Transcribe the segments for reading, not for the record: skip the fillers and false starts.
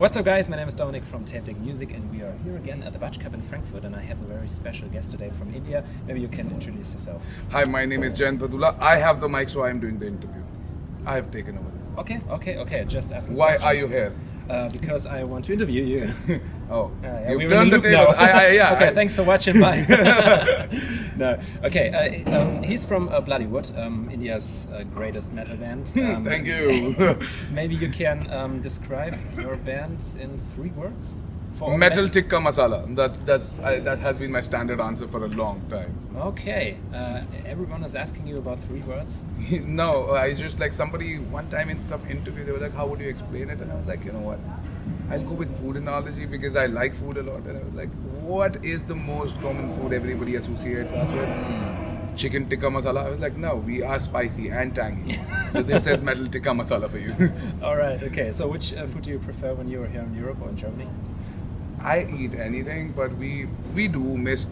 What's up, guys? My name is Dominic from Tape Deck Music, and we are here again at the Batschkapp in Frankfurt, and I have a very special guest today from India. Maybe you can introduce yourself. Hi, my name is Jayant Padula. I have the mic, so I am doing the interview. I have taken over this. Okay. Just asking. Why questions. are you here? Because I want to interview you. Oh, Yeah, you've we're turned the in the table. loop now. Yeah. Okay, thanks for watching. Bye. No. Okay. He's from Bloodywood, India's greatest metal band. Thank you. Maybe you can describe your band in 3 words. Metal tikka masala. That has been my standard answer for a long time. Okay. Everyone is asking you about 3 words. No, I just like somebody one time in some interview they were like, "How would you explain it?" And I was like, you know what? I'll go with food analogy because I like food a lot. And I was like, what is the most common food everybody associates us with? Chicken tikka masala. I was like, no, we are spicy and tangy. So this is metal tikka masala for you. All right. Okay. So which food do you prefer when you are here in Europe or in Germany? I eat anything, but we do miss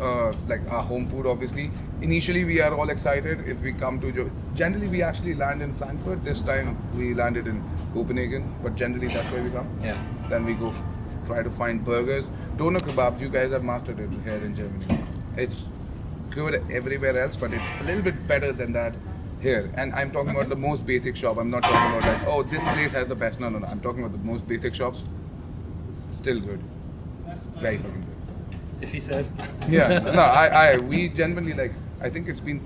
like our home food. Obviously, initially we are all excited if we come to. Generally, we actually land in Frankfurt. This time we landed in Copenhagen, but generally that's where we come. Yeah. Then we go try to find burgers. Doner kebab. You guys have mastered it here in Germany. It's good everywhere else, but it's a little bit better than that here. And I'm talking about the most basic shop. I'm not talking about like, oh, this place has the best. No. I'm talking about the most basic shops. Still good. Very fucking good. If he says. Yeah. No, we genuinely like, I think it's been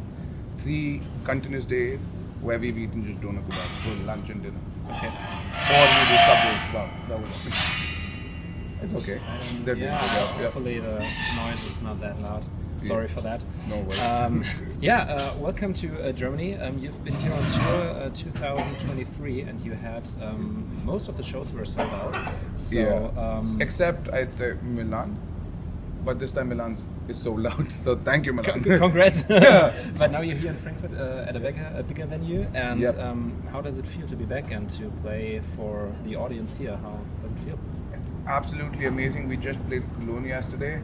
3 continuous days where we've eaten just doner kebab for lunch and dinner. Okay. Or we do Subways. Wow, that was it's okay. They're doing Yeah. good job. Yeah. Hopefully the noise is not that loud. Sorry for that. No worries. Welcome to Germany. You've been here on tour 2023, and you had most of the shows were sold out. So, yeah. Except I'd say Milan, but this time Milan is sold out. So thank you, Milan. Congrats. Yeah. But now you're here in Frankfurt at a bigger venue, and Yep. how does it feel to be back and to play for the audience here? How does it feel? Absolutely amazing. We just played Cologne yesterday,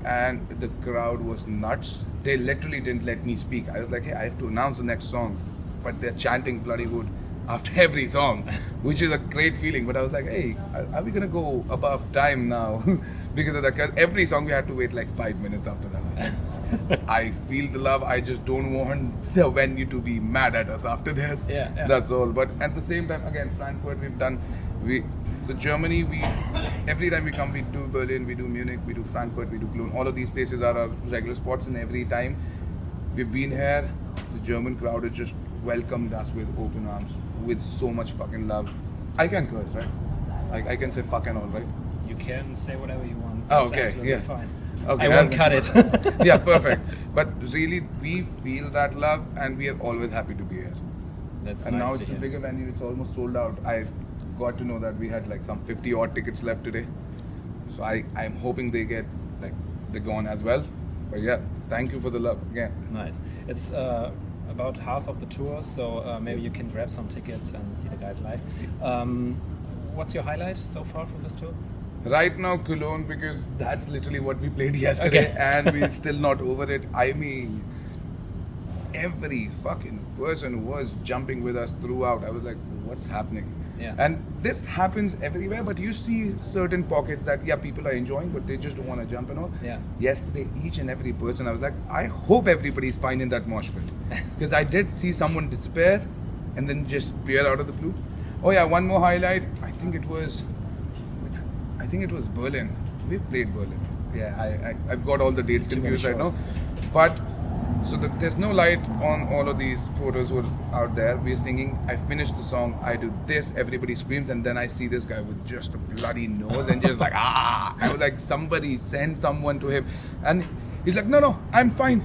and the crowd was nuts. They literally didn't let me speak. I was like, hey, I have to announce the next song, but they're chanting Bloodywood after every song, which is a great feeling. But I was like, hey, are we gonna go above time now? Because of that, because every song we had to wait like 5 minutes after that. I feel the love. I just don't want the venue to be mad at us after this. Yeah. That's all. But at the same time, again, Frankfurt, so Germany, every time we come, we do Berlin, we do Munich, we do Frankfurt, we do Cologne. All of these places are our regular spots, and every time we've been here, the German crowd has just welcomed us with open arms, with so much fucking love. I can curse, right? I can say fuck and all, right? You can say whatever you want. Oh, That's okay, absolutely yeah. fine. Okay, I won't cut it. Yeah, perfect. But really, we feel that love, and we are always happy to be here. That's And nice now to it's a hear. bigger venue, it's almost sold out. I got to know that we had like some 50 odd tickets left today. So I'm hoping they're gone as well. But yeah, thank you for the love again. Nice. It's about half of the tour, so maybe you can grab some tickets and see the guys live. What's your highlight so far from this tour? Right now, Cologne, because that's literally what we played yesterday, Okay. and we're still not over it. I mean, every fucking person was jumping with us throughout. I was like, what's happening? Yeah. And this happens everywhere, but you see certain pockets that, yeah, people are enjoying, but they just don't want to jump and all. Yeah. Yesterday, each and every person, I was like, I hope everybody's fine in that mosh pit. Because I did see someone disappear and then just appear out of the blue. Oh yeah, one more highlight. I think it was Berlin. We've played Berlin. Yeah, I've got all the dates Too many confused right now. shows. But so there's no light on all of these photos who are out there. We're singing. I finished the song. I do this. Everybody screams, and then I see this guy with just a bloody nose and just like ah. I was like, somebody send someone to him, and he's like, no, I'm fine.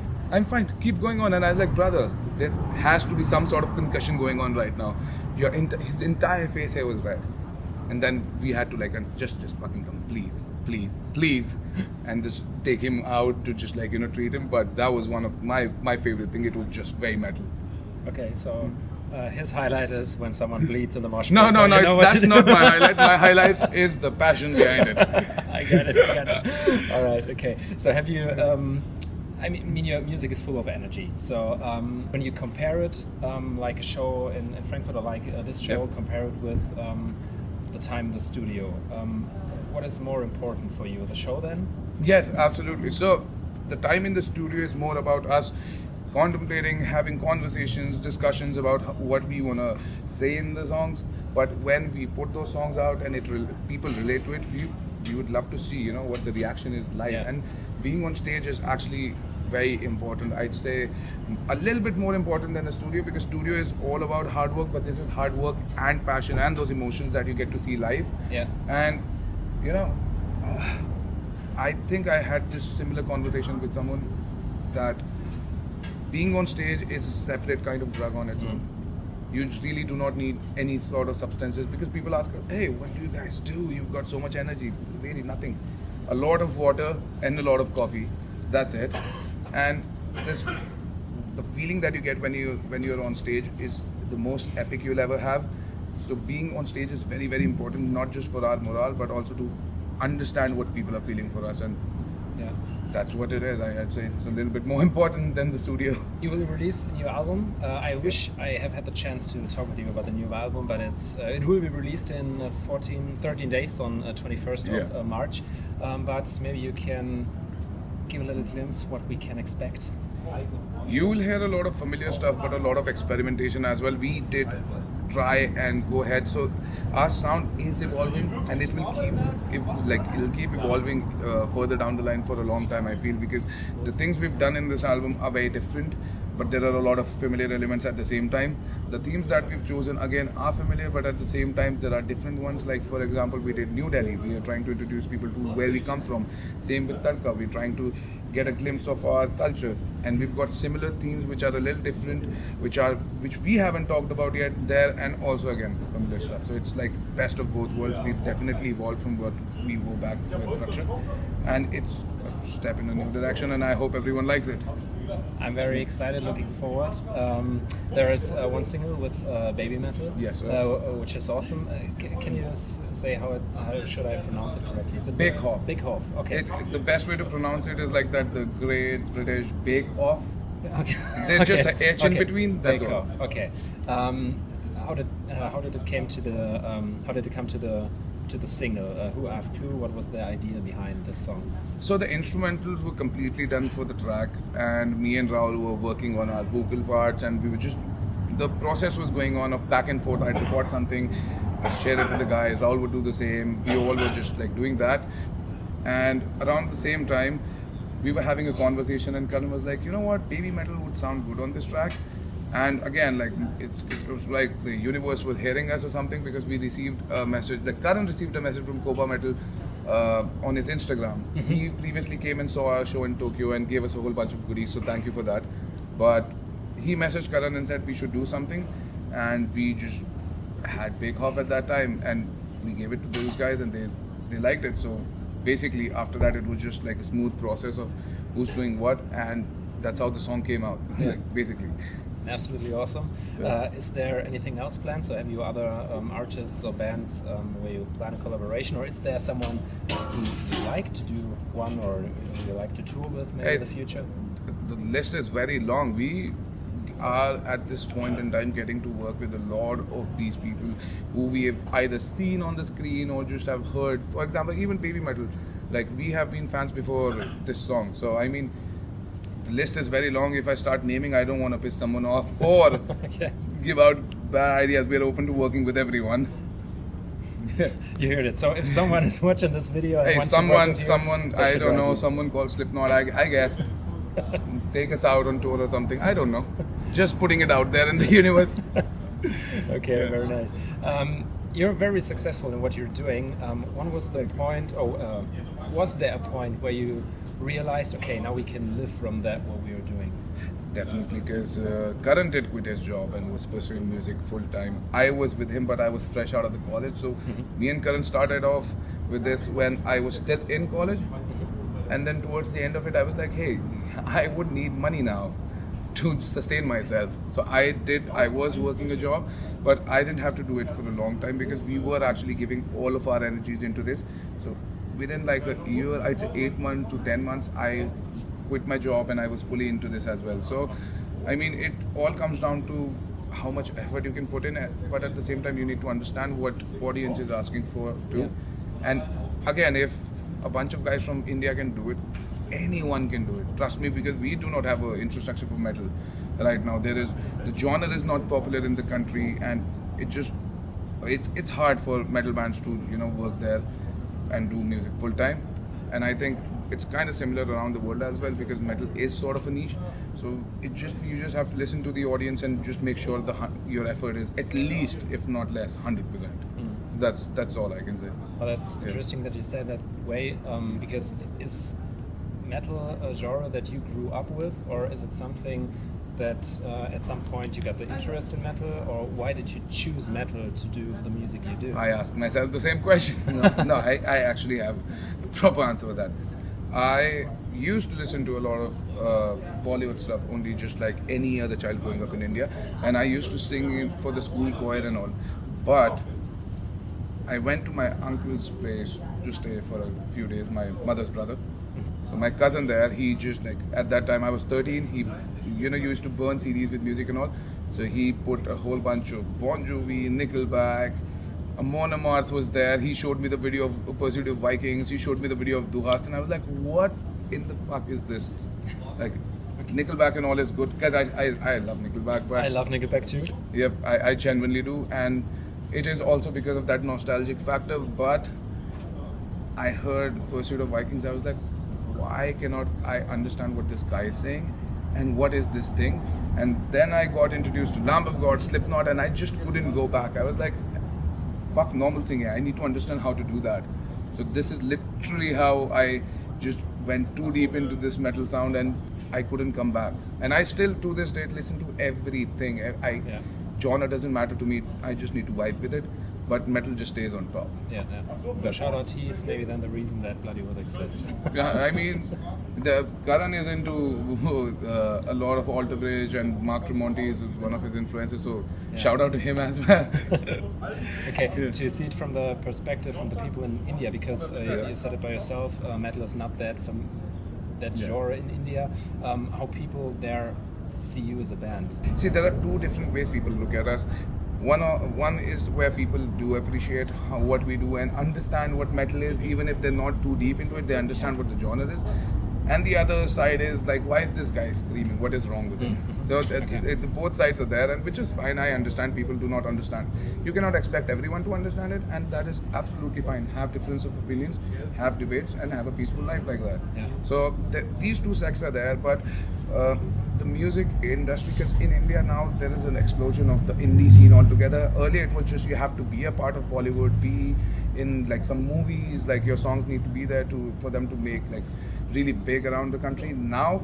Keep going on. And I was like, brother, there has to be some sort of concussion going on right now. His entire face hair was red. And then we had to just fucking come, please, and just take him out to just treat him. But that was one of my favorite thing. It was just very metal. Okay, so his highlight is when someone bleeds in the mosh pit. No, so you know what that's to do. not my highlight. My highlight is the passion behind it. I got it. All right, okay. So have you? I mean, your music is full of energy. So when you compare it, like a show in Frankfurt or like this show, Yep. compare it with the time in the studio. What is more important for you, the show then? Yes, absolutely. So the time in the studio is more about us contemplating, having conversations, discussions about what we want to say in the songs. But when we put those songs out and people relate to it, we would love to see, what the reaction is like. Yeah. And being on stage is actually very important. I'd say a little bit more important than the studio, because studio is all about hard work, but this is hard work and passion and those emotions that you get to see live. Yeah. And I think I had this similar conversation with someone that being on stage is a separate kind of drug on its own. You really do not need any sort of substances, because people ask, hey, what do you guys do? You've got so much energy. Really nothing. A lot of water and a lot of coffee. That's it. And the feeling that you get when you're on stage is the most epic you'll ever have. So being on stage is very, very important, not just for our morale, but also to understand what people are feeling for us. And Yeah. that's what it is. I'd say it's a little bit more important than the studio. You will release a new album. I wish I have had the chance to talk with you about the new album, but it will be released in 13 days on 21st of March. But maybe you can give a little glimpse what we can expect. You will hear a lot of familiar stuff, but a lot of experimentation as well. We did try and go ahead. So our sound is evolving, and it'll keep evolving further down the line for a long time, I feel, because the things we've done in this album are very different, but there are a lot of familiar elements at the same time. The themes that we've chosen again are familiar, but at the same time there are different ones. Like, for example, we did New Delhi. We are trying to introduce people to where we come from. Same with Tadka. We're trying to get a glimpse of our culture, and we've got similar themes which are a little different, which we haven't talked about yet there, and also again familiar stuff. So it's like best of both worlds. We've definitely evolved from what we go back with Raksha, and it's a step in a new direction, and I hope everyone likes it. I'm very excited, looking forward. There is one single with Baby Metal, Yes, which is awesome. Can you say how should I pronounce it correctly? Is it Bake Off. Bake Off. Okay. The best way to pronounce it is like that, the Great British Bake Off. Okay. There's just an H in between. That's Bake all. Off. Okay. How did it come to the single? Who asked who? What was the idea behind this song? So the instrumentals were completely done for the track, and me and Rahul were working on our vocal parts, and the process was going on of back and forth. I'd record something, I'd share it with the guys, Rahul would do the same. We all were just like doing that. And around the same time, we were having a conversation, and Karan was like, you know what, Baby Metal would sound good on this track. And again, like it was like the universe was hearing us or something, because we received a message. Like Karan received a message from Koba Metal on his Instagram. He previously came and saw our show in Tokyo and gave us a whole bunch of goodies, so thank you for that. But he messaged Karan and said we should do something, and we just had Bake Off at that time, and we gave it to those guys, and they liked it. So basically after that, it was just like a smooth process of who's doing what, and that's how the song came out. Like, basically. Absolutely awesome. Yeah. Is there anything else planned? So have you other artists or bands where you plan a collaboration, or is there someone who you like to do one, or you like to tour with maybe in the future? The list is very long. We are at this point in time getting to work with a lot of these people who we have either seen on the screen or just have heard. For example, even Baby Metal. Like, we have been fans before this song. So I mean, the list is very long. If I start naming, I don't want to piss someone off or Okay. give out bad ideas. We're open to working with everyone. You heard it. So if someone is watching this video, and Hey, wants to work with you, someone, they I should don't write know, you. someone called Slipknot, I guess. Take us out on tour or something. I don't know. Just putting it out there in the universe. Okay, Yeah. very nice. You're very successful in what you're doing. When was the point? Was there a point where you realized, okay, now we can live from that what we are doing? Definitely, because Karan did quit his job and was pursuing music full time. I was with him, but I was fresh out of the college. So me and Karan started off with this when I was still in college. And then towards the end of it, I was like, hey, I would need money now to sustain myself. So I was working a job, but I didn't have to do it for a long time, because we were actually giving all of our energies into this. So within like a year, I'd say 8 months to 10 months, I quit my job and I was fully into this as well. So I mean, it all comes down to how much effort you can put in, but at the same time you need to understand what audience is asking for too. Yeah. And again, if a bunch of guys from India can do it, anyone can do it. Trust me, because we do not have an infrastructure for metal right now. The genre is not popular in the country, and it's hard for metal bands to work there and do music full time. And I think it's kind of similar around the world as well, because metal is sort of a niche. So you just have to listen to the audience and just make sure your effort is at least, if not less, 100%. That's all I can say. Well, that's interesting that you say that way, because is metal a genre that you grew up with, or is it something that at some point you got the interest in metal, or why did you choose metal to do the music you do? I ask myself the same question. No, I actually have a proper answer for that. I used to listen to a lot of Bollywood stuff, only just like any other child growing up in India, and I used to sing for the school choir and all. But I went to my uncle's place to stay for a few days, my mother's brother. So my cousin there, he just like, at that time I was 13, he used to burn CDs with music and all. So he put a whole bunch of Bon Jovi, Nickelback, Amon Amarth was there. He showed me the video of Pursuit of Vikings. He showed me the video of Duhast, and I was like, what in the fuck is this? Like, Nickelback and all is good, because I love Nickelback. But I love Nickelback too. Yep, I genuinely do. And it is also because of that nostalgic factor. But I heard Pursuit of Vikings, I was like, why cannot I understand what this guy is saying? And what is this thing? And then I got introduced to Lamb of God, Slipknot, and I just couldn't go back. I was like, fuck normal thing, I need to understand how to do that. So this is literally how I just went too deep into this metal sound, and I couldn't come back. And I still to this date listen to everything. Genre doesn't matter to me, I just need to vibe with it. But metal just stays on top. Yeah. So shout out, he's maybe then the reason that Bloodywood exists. Yeah, I mean, the Karan is into a lot of Alter Bridge, and Mark Tremonti is one of his influences. So shout out to him as well. Okay, to see it from the perspective from the people in India, because you said it by yourself, metal is not that genre in India. How people there see you as a band? See, there are two different ways people look at us. One is where people do appreciate what we do and understand what metal is, even if they're not too deep into it, they understand what the genre is. And the other side is like, why is this guy screaming? What is wrong with him? So both sides are there, and which is fine. I understand people do not understand. You cannot expect everyone to understand it, and that is absolutely fine. Have difference of opinions, have debates, and have a peaceful life like that. Yeah. So these two sects are there, but the music industry, because in India now there is an explosion of the indie scene altogether. Earlier it was just you have to be a part of Bollywood, be in like some movies, like your songs need to be there for them to make like really big around the country. Now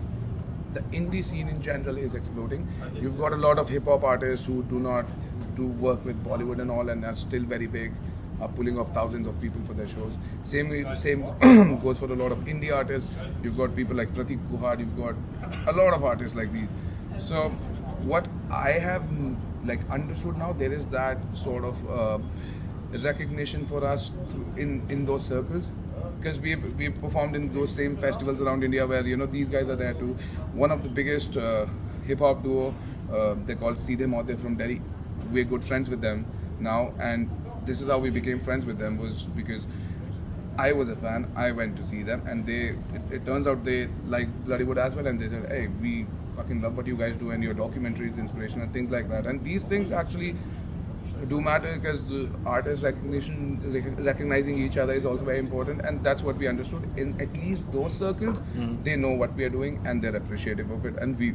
the indie scene in general is exploding. You've got a lot of hip hop artists who do not do work with Bollywood and all, and are still very big, are pulling off thousands of people for their shows. Same goes for a lot of indie artists. You've got people like Pratik Kuhad, you've got a lot of artists like these. So what I have like understood now, there is that sort of recognition for us in those circles, because we've performed in those same festivals around India where these guys are there too. One of the biggest hip hop duo, they're called Seedhe Maute from Delhi. We're good friends with them now, and this is how we became friends with them, was because I was a fan. I went to see them, and it turns out they like Bloodywood as well, and they said, hey, we fucking love what you guys do, and your documentary is inspirational, things like that. And these things actually do matter, because artists recognizing each other is also very important, and that's what we understood. In at least those circles, they know what we are doing, and they're appreciative of it. And we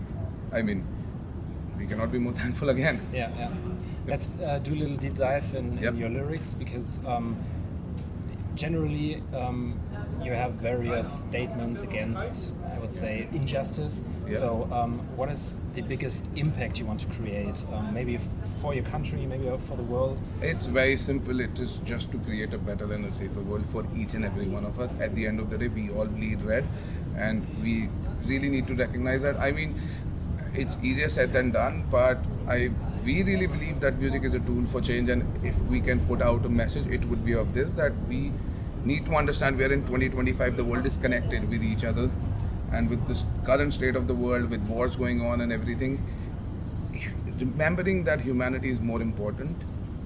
cannot be more thankful again. Yeah. Let's do a little deep dive in your lyrics, because generally you have various statements against, I would say, injustice. So what is the biggest impact you want to create? Maybe for your country, maybe for the world? It's very simple. It is just to create a better and a safer world for each and every one of us. At the end of the day, we all bleed red, and we really need to recognize that. I mean, it's easier said than done, but we really believe that music is a tool for change, and if we can put out a message, it would be of this, that we need to understand we are in 2025, the world is connected with each other, and with this current state of the world, with wars going on and everything, remembering that humanity is more important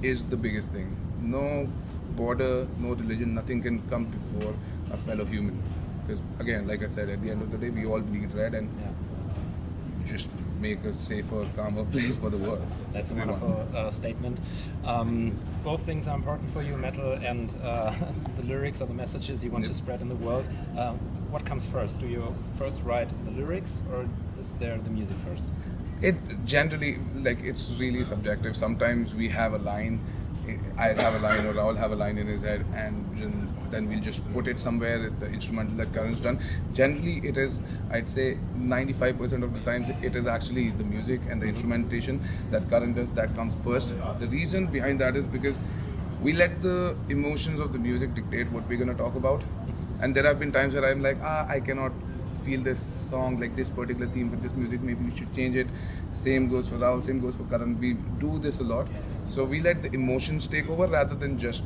is the biggest thing. No border, no religion, nothing can come before a fellow human. Because again, like I said, at the end of the day, we all bleed red, and just make a safer, calmer place for the world. That's a wonderful statement. Both things are important for you, metal and the lyrics or the messages you want to spread in the world. What comes first? Do you first write the lyrics, or is there the music first? It generally, it's really subjective. Sometimes we have a line, I have a line or Rahul have a line in his head, and then we'll just put it somewhere, the instrumental that Karan's done. Generally it is, I'd say 95% of the times it is actually the music and the instrumentation that Karan does that comes first. The reason behind that is because we let the emotions of the music dictate what we're going to talk about. And there have been times where I'm like, I cannot feel this song, like this particular theme with this music, maybe we should change it. Same goes for Rahul, same goes for Karan. We do this a lot. So we let the emotions take over rather than just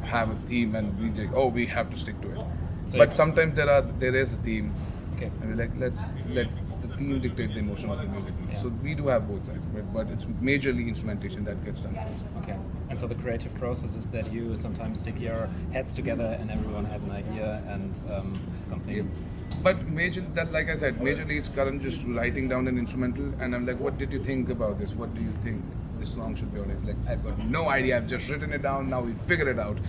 have a theme and we have to stick to it. So but sometimes there is a theme. Okay. And we're like, let's let the theme dictate the emotion of the music. Yeah. So we do have both sides, but it's majorly instrumentation that gets done first. Okay. And so the creative process is that you sometimes stick your heads together and everyone has an idea and something. Yeah. But like I said, majorly it's Karan just writing down an instrumental, and I'm like, what did you think about this? What do you think this song should be on? It's like, I've got no idea, I've just written it down, now we figure it out.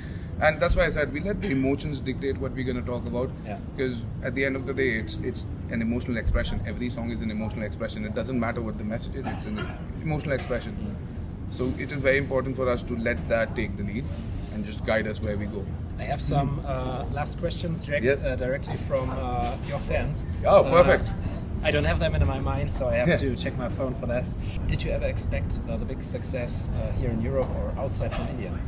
And that's why I said we let the emotions dictate what we're going to talk about. Because at the end of the day, it's an emotional expression. Every song is an emotional expression. It doesn't matter what the message is, it's an emotional expression. So it is very important for us to let that take the lead and just guide us where we go. I have some last questions directly from your fans. Oh, perfect. I don't have them in my mind, so I have to check my phone for this. Did you ever expect the big success here in Europe or outside from India?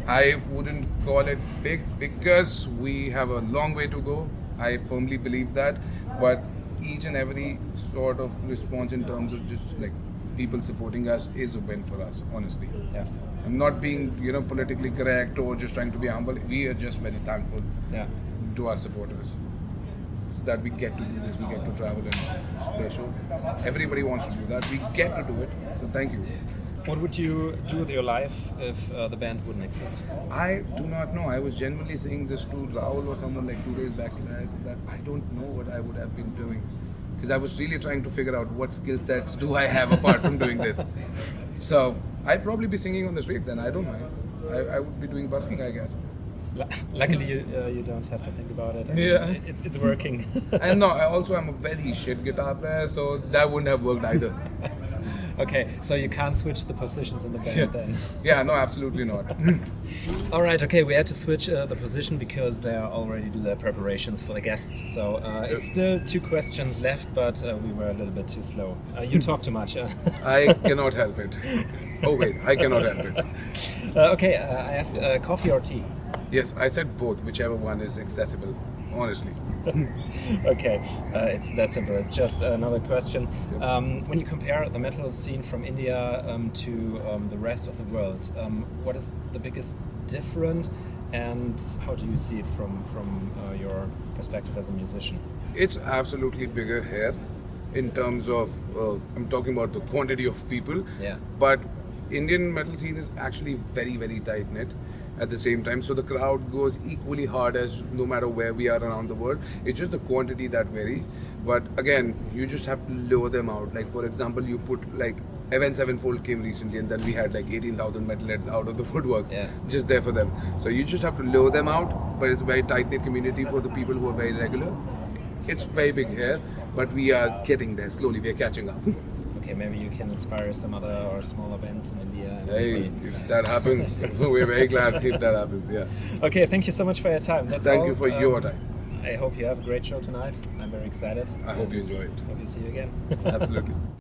I wouldn't call it big because we have a long way to go. I firmly believe that. But each and every sort of response in terms of just like people supporting us is a win for us, honestly. Yeah. I'm not being, politically correct or just trying to be humble. We are just very thankful to our supporters. So that we get to do this, we get to travel and play shows. Everybody wants to do that. We get to do it. So thank you. What would you do with your life if the band wouldn't exist? I do not know. I was genuinely saying this to Rahul or someone like 2 days back that I don't know what I would have been doing. Because I was really trying to figure out what skill sets do I have apart from doing this. So I'd probably be singing on the street then. I don't mind. I would be doing busking, I guess. Luckily, you don't have to think about it. It's working. And no, I'm a very shit guitar player, so that wouldn't have worked either. Okay, so you can't switch the positions in the band then? Yeah, no, absolutely not. All right, okay, we had to switch the position because there are already the preparations for the guests. So it's still 2 questions left, but we were a little bit too slow. You talk too much. I cannot help it. Oh wait, I cannot help it. Okay, I asked coffee or tea? Yes, I said both, whichever one is accessible, honestly. Okay, it's that simple. It's just another question. When you compare the metal scene from India to the rest of the world, what is the biggest difference, and how do you see it from your perspective as a musician? It's absolutely bigger here in terms of, I'm talking about the quantity of people, but Indian metal scene is actually very, very tight-knit at the same time, so the crowd goes equally hard as no matter where we are around the world. It's just the quantity that varies, but again, you just have to lure them out. Like for example, you put like Avenged Sevenfold came recently, and then we had like 18,000 metalheads out of the woodworks just there for them. So you just have to lure them out, but it's a very tight-knit community for the people who are very regular. It's very big here, but we are getting there slowly. We are catching up. Okay, maybe you can inspire some other or smaller bands in India. Hey, if that happens, we're very glad if that happens, Okay, thank you so much for your time. Thank you for your time. I hope you have a great show tonight. I'm very excited. I hope you enjoy it. Hope you see you again. Absolutely.